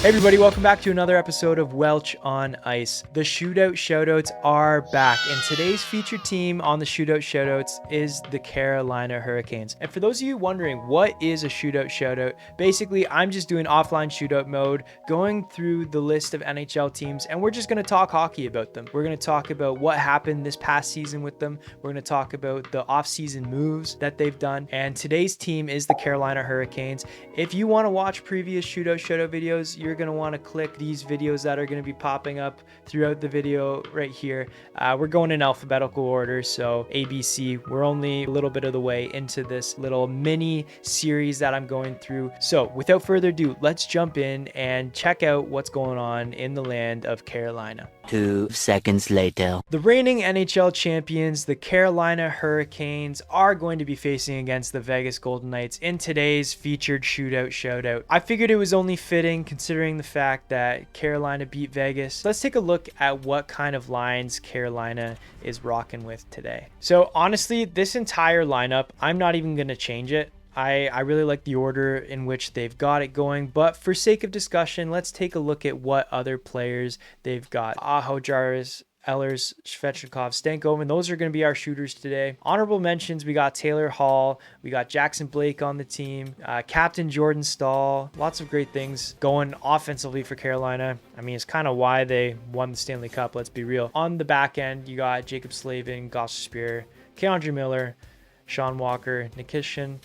Hey everybody, welcome back to another episode of Welch on Ice. The Shootout Shoutouts are back, and today's featured team on the Shootout Shoutouts is the Carolina Hurricanes. And for those of you wondering, what is a Shootout Shoutout? Basically, I'm just doing offline shootout mode, going through the list of NHL teams, and we're just going to talk hockey about them. We're going to talk about what happened this past season with them. We're going to talk about the off-season moves that they've done, and today's team is the Carolina Hurricanes. If you want to watch previous Shootout Shoutout videos, you're going to want to click these videos that are going to be popping up throughout the video right here. We're going in alphabetical order, so ABC. We're only a little bit of the way into this little mini series that I'm going through. So without further ado, let's jump in and check out what's going on in the land of Carolina. 2 seconds later. The reigning NHL champions, the Carolina Hurricanes, are going to be facing against the Vegas Golden Knights in today's featured Shootout Shoutout. I figured it was only fitting considering the fact that Carolina beat Vegas. Let's take a look at what kind of lines Carolina is rocking with today. So honestly, this entire lineup, I'm not even going to change it. I really like the order in which they've got it going, but for sake of discussion, let's take a look at what other players they've got. Aho, Jarvis, Ehlers, Svechnikov, Stankoven, those are going to be our shooters today. Honorable mentions, we got Taylor Hall, we got Jackson Blake on the team, Captain Jordan Staal, lots of great things going offensively for Carolina. I mean, it's kind of why they won the Stanley Cup, let's be real. On the back end, you got Jacob Slavin, Goss Spear, Keandre Miller, Sean Walker, Nikishin,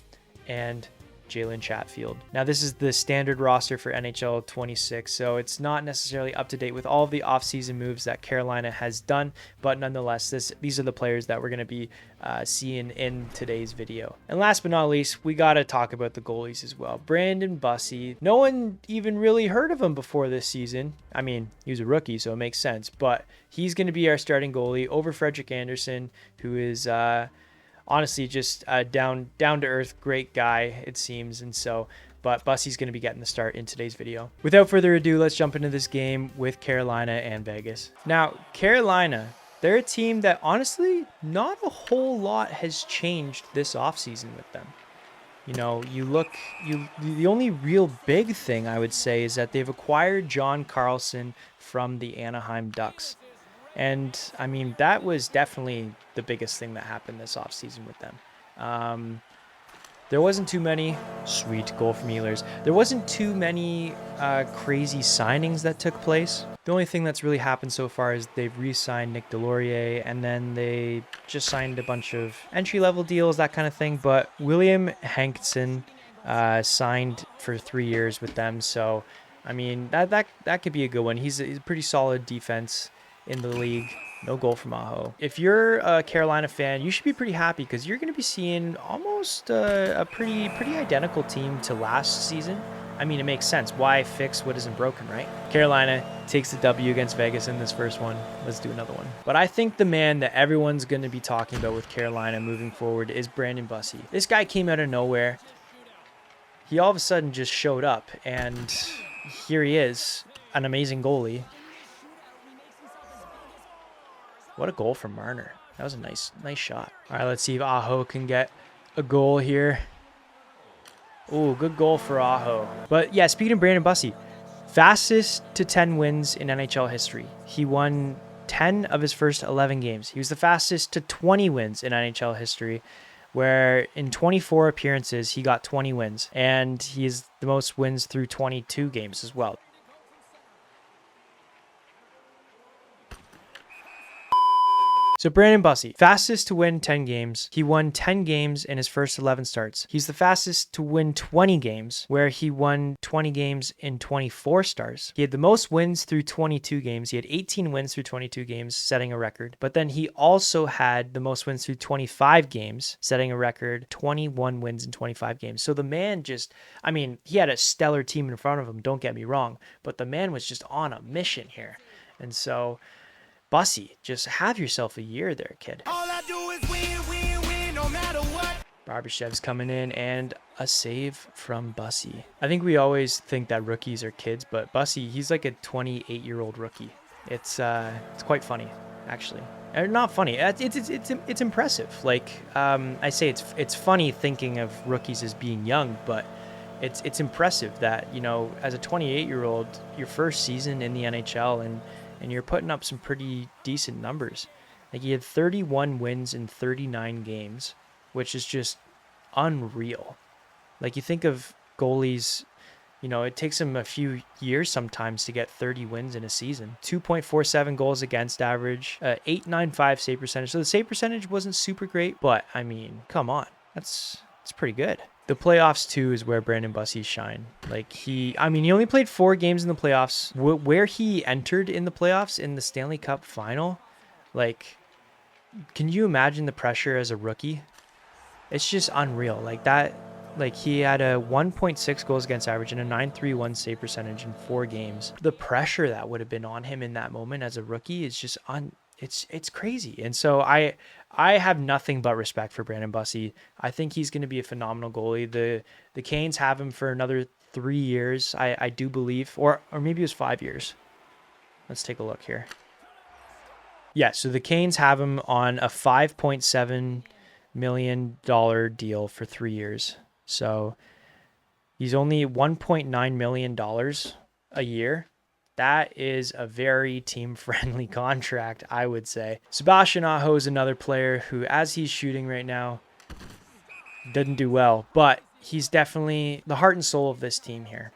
and Jalen Chatfield. Now, this is the standard roster for NHL26, so it's not necessarily up to date with all of the offseason moves that Carolina has done, but nonetheless, these are the players that we're going to be seeing in today's video. And last but not least, we got to talk about the goalies as well. Brandon Bussi, no one even really heard of him before this season. I mean, he was a rookie, so it makes sense, but he's going to be our starting goalie over Frederik Andersen, who is honestly just a down-to-earth great guy, it seems. And so, but Bussi's going to be getting the start in today's video. Without further ado, let's jump into this game with Carolina and Vegas. Now, Carolina, they're a team that honestly not a whole lot has changed this offseason with them. You know, the only real big thing I would say is that they've acquired John Carlson from the Anaheim Ducks. And I mean, that was definitely the biggest thing that happened this offseason with them. There wasn't too many sweet goal from Ehlers. There wasn't too many crazy signings that took place. The only thing that's really happened so far is they've re-signed Nick Delorier, and then they just signed a bunch of entry-level deals, that kind of thing. But William Hankson signed for 3 years with them. So, I mean, that could be a good one. He's a pretty solid defense in the league. No goal from Aho. If you're a Carolina fan, you should be pretty happy because you're going to be seeing almost a pretty identical team to last season. I mean, it makes sense. Why fix what isn't broken, right? Carolina takes the W against Vegas in this first one. Let's do another one. But I think the man that everyone's going to be talking about with Carolina moving forward is Brandon Bussi. This guy came out of nowhere. He all of a sudden just showed up, and here he is, an amazing goalie. What a goal from Marner. That was a nice shot. All right, let's see if Aho can get a goal here. Oh, good goal for Aho. But yeah, speaking of Brandon Bussi, fastest to 10 wins in NHL history. He won 10 of his first 11 games. He was the fastest to 20 wins in NHL history, where in 24 appearances, he got 20 wins. And he is the most wins through 22 games as well. So Brandon Bussi, fastest to win 10 games. He won 10 games in his first 11 starts. He's the fastest to win 20 games, where he won 20 games in 24 starts. He had the most wins through 22 games. He had 18 wins through 22 games, setting a record. But then he also had the most wins through 25 games, setting a record, 21 wins in 25 games. So the man just, I mean, he had a stellar team in front of him, don't get me wrong, but the man was just on a mission here. And so Bussi, just have yourself a year there, kid. All I do is win, no matter what. Barbershev's coming in, and a save from Bussi. I think we always think that rookies are kids, but Bussi, he's like a 28-year-old rookie. It's quite funny, actually. Or not funny. It's impressive. Like I say, it's funny thinking of rookies as being young, but it's impressive that, you know, as a 28-year-old, your first season in the NHL, and you're putting up some pretty decent numbers. Like, he had 31 wins in 39 games, which is just unreal. Like, you think of goalies, you know, it takes them a few years sometimes to get 30 wins in a season. 2.47 goals against average, 8.95 save percentage. So the save percentage wasn't super great, but I mean, come on, it's pretty good. The playoffs too is where Brandon Bussie shine. Like, he only played 4 games in the playoffs. Where he entered in the playoffs in the Stanley Cup final, like, can you imagine the pressure as a rookie? It's just unreal. Like that. Like, he had a 1.6 goals against average and a 9.31 save percentage in 4 games. The pressure that would have been on him in that moment as a rookie is just it's crazy. And so I have nothing but respect for Brandon Bussie. I think he's going to be a phenomenal goalie. The Canes have him for another 3 years, I do believe, or maybe it was 5 years. Let's take a look here. Yeah, so the Canes have him on a $5.7 million deal for 3 years. So he's only $1.9 million a year. That is a very team-friendly contract, I would say. Sebastian Aho is another player who, as he's shooting right now, doesn't do well, but he's definitely the heart and soul of this team here.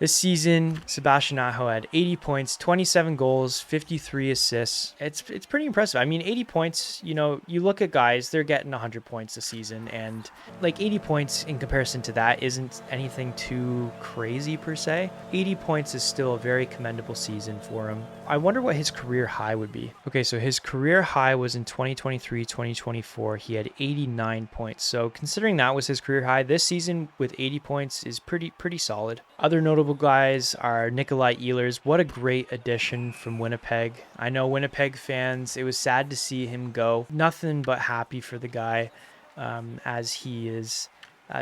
This season, Sebastian Aho had 80 points, 27 goals, 53 assists. It's pretty impressive. I mean, 80 points, you know, you look at guys, they're getting 100 points a season, and like 80 points in comparison to that isn't anything too crazy per se. 80 points is still a very commendable season for him. I wonder what his career high would be. Okay, so his career high was in 2023, 2024. He had 89 points. So considering that was his career high, this season with 80 points is pretty solid. Other notable guys are Nikolai Ehlers. What a great addition from Winnipeg. I know Winnipeg fans, it was sad to see him go. Nothing but happy for the guy, as he is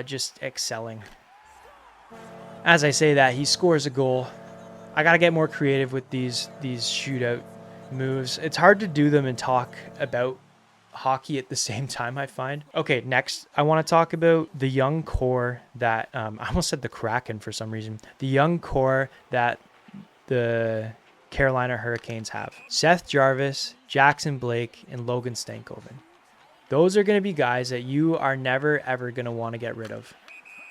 just excelling. As I say that, he scores a goal. I got to get more creative with these shootout moves. It's hard to do them and talk about hockey at the same time, I find. Okay, next, I want to talk about the young core that, I almost said the Kraken for some reason. The young core that the Carolina Hurricanes have. Seth Jarvis, Jackson Blake, and Logan Stankoven. Those are going to be guys that you are never, ever going to want to get rid of.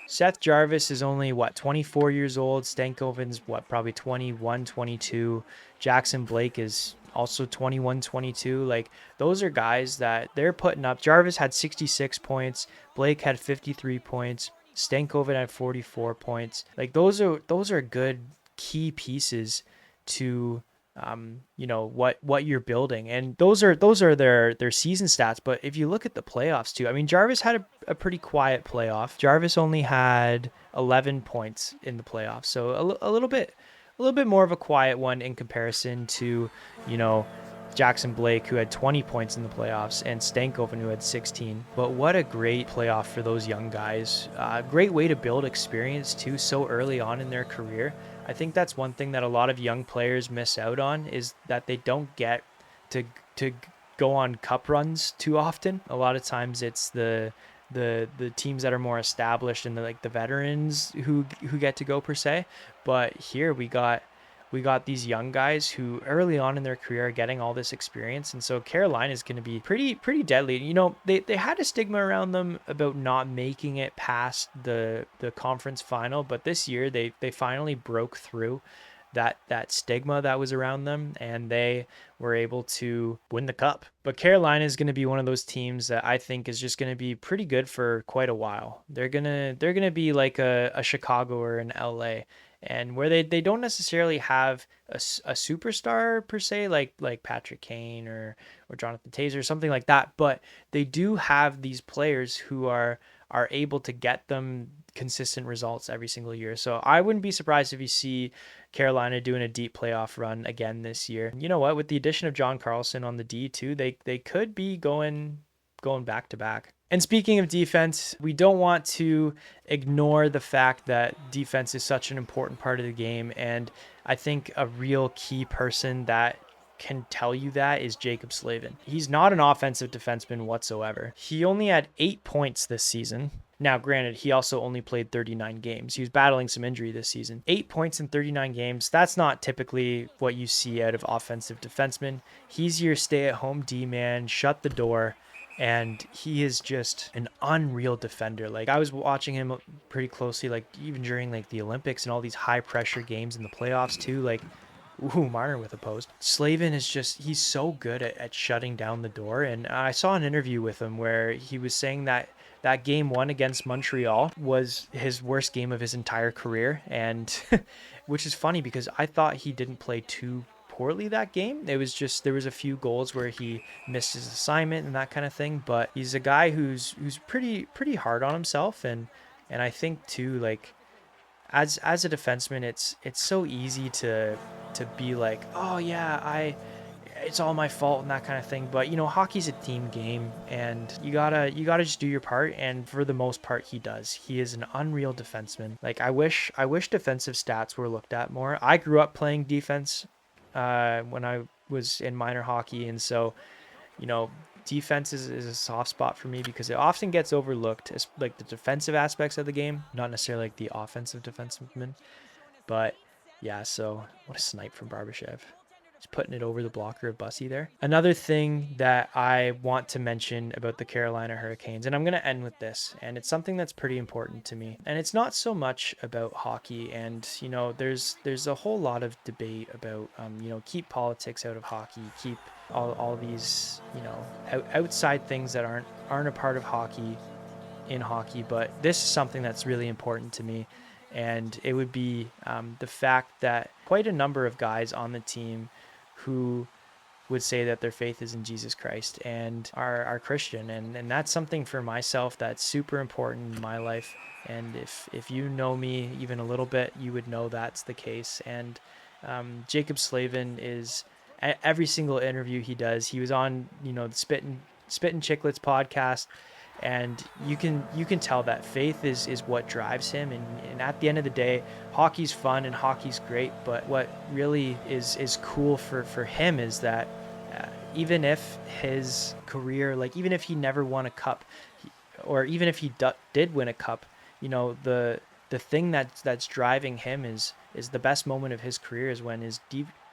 Seth Jarvis is only, 24 years old. Stankoven's, probably 21, 22. Jackson Blake is also 21, 22. Like, those are guys that they're putting up. Jarvis had 66 points. Blake had 53 points. Stankoven had 44 points. Like, those are good key pieces to you know, what you're building, and those are their season stats. But if you look at the playoffs too, I mean, Jarvis had a pretty quiet playoff. Jarvis only had 11 points in the playoffs, so a little bit more of a quiet one in comparison to, you know, Jackson Blake, who had 20 points in the playoffs, and Stankoven, who had 16. But what a great playoff for those young guys. Great way to build experience too, so early on in their career. I think that's one thing that a lot of young players miss out on, is that they don't get to go on cup runs too often. A lot of times it's the teams that are more established and the veterans who get to go per se. But here we got these young guys who early on in their career are getting all this experience. And so Carolina is going to be pretty deadly. You know, they had a stigma around them about not making it past the conference final, but this year they finally broke through that stigma that was around them, and they were able to win the cup. But Carolina is going to be one of those teams that I think is just going to be pretty good for quite a while. They're going to be like a Chicago or an LA, and where they don't necessarily have a superstar per se, like Patrick Kane or Jonathan Taser or something like that, but they do have these players who are able to get them consistent results every single year. So I wouldn't be surprised if you see Carolina doing a deep playoff run again this year. You know what? With the addition of John Carlson on the D too, they could be going back to back. And speaking of defense, we don't want to ignore the fact that defense is such an important part of the game. And I think a real key person that can tell you that is Jacob Slavin. He's not an offensive defenseman whatsoever. He only had 8 points this season. Now, granted, he also only played 39 games. He was battling some injury this season. 8 points in 39 games. That's not typically what you see out of offensive defensemen. He's your stay-at-home D-man, shut the door, and he is just an unreal defender. Like, I was watching him pretty closely, like even during like the Olympics and all these high-pressure games in the playoffs too. Like, ooh, Marner with a post. Slavin is just, he's so good at shutting down the door. And I saw an interview with him where he was saying that game one against Montreal was his worst game of his entire career. And which is funny because I thought he didn't play too poorly that game. It was just, there was a few goals where he missed his assignment and that kind of thing. But he's a guy who's pretty hard on himself. And I think too, like, as a defenseman, it's so easy to be like, oh yeah, it's all my fault and that kind of thing. But you know, hockey's a team game, and you gotta just do your part. And for the most part, he does. He is an unreal defenseman. Like, I wish defensive stats were looked at more. I grew up playing defense when I was in minor hockey, and so, you know, defense is a soft spot for me because it often gets overlooked, as like the defensive aspects of the game, not necessarily like the offensive defenseman. But yeah, so what a snipe from Barbashev. Just putting it over the blocker of Bussy there. Another thing that I want to mention about the Carolina Hurricanes, and I'm going to end with this, and it's something that's pretty important to me. And it's not so much about hockey, and you know, there's a whole lot of debate about you know, keep politics out of hockey, keep all these, you know, outside things that aren't a part of hockey in hockey. But this is something that's really important to me, and it would be the fact that quite a number of guys on the team who would say that their faith is in Jesus Christ and are Christian. And that's something for myself that's super important in my life. And if you know me even a little bit, you would know that's the case. And Jacob Slavin is, every single interview he does, he was on, you know, the Spittin' Chicklets podcast, and you can tell that faith is what drives him. And at the end of the day, hockey's fun and hockey's great, but what really is cool for him is that even if his career, like even if he never won a cup, or even if he did win a cup, you know, the thing that's driving him is the best moment of his career is when his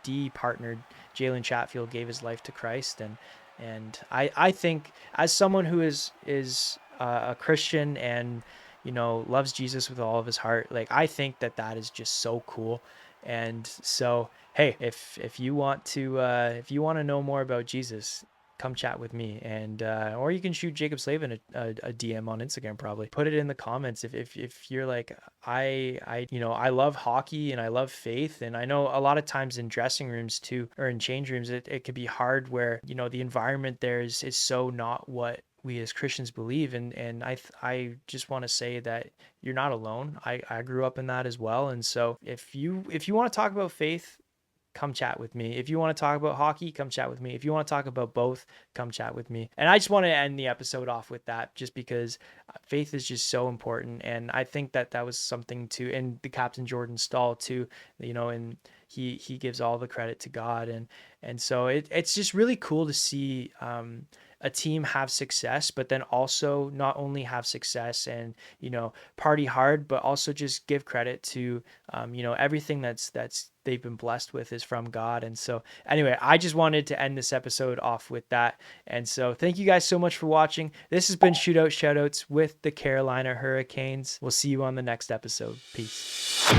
D partner Jalen Chatfield gave his life to Christ. And I think, as someone who is a Christian and, you know, loves Jesus with all of his heart, like, I think that is just so cool. And so, hey, if you want to know more about Jesus, come chat with me, and or you can shoot Jacob Slavin a DM on Instagram. Probably put it in the comments if you're like, I you know, I love hockey and I love faith. And I know a lot of times in dressing rooms too, or in change rooms, it can be hard where, you know, the environment there is so not what we as Christians believe. And I just want to say that you're not alone. I grew up in that as well. And so if you want to talk about faith, come chat with me. If you want to talk about hockey, come chat with me. If you want to talk about both, come chat with me. And I just want to end the episode off with that, just because faith is just so important. And I think that was something too, and the Captain Jordan Stahl too, you know, and he gives all the credit to God. And so it's just really cool to see a team have success, but then also not only have success and, you know, party hard, but also just give credit to, you know, everything that's they've been blessed with is from God. And so anyway, I just wanted to end this episode off with that. And so thank you guys so much for watching. This has been Shootout Shoutouts with the Carolina Hurricanes. We'll see you on the next episode. Peace.